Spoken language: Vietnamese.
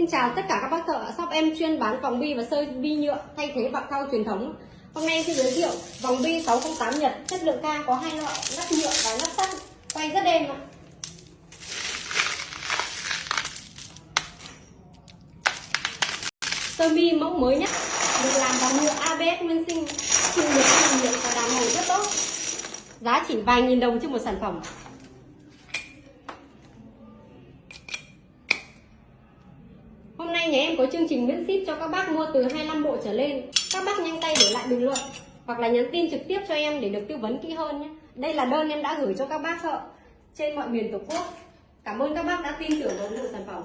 Xin chào tất cả các bác thợ ở shop em chuyên bán vòng bi và sơ bi nhựa thay thế bạc thau truyền thống. Hôm nay xin giới thiệu vòng bi 608 Nhật, chất lượng cao, có hai loại, nắp nhựa và nắp sắt, quay rất êm ạ. Sơ bi mẫu mới nhất, được làm bằng nhựa ABS nguyên sinh, chịu được chịu nhiệt và đảm màu rất tốt. Giá chỉ vài nghìn đồng trên một sản phẩm. Hôm nay nhà em có chương trình miễn ship cho các bác mua từ 25 bộ trở lên. Các bác nhanh tay để lại bình luận hoặc là nhắn tin trực tiếp cho em để được tư vấn kỹ hơn nhé. Đây là đơn em đã gửi cho các bác thợ trên mọi miền Tổ quốc. Cảm ơn các bác đã tin tưởng và ủng hộ sản phẩm.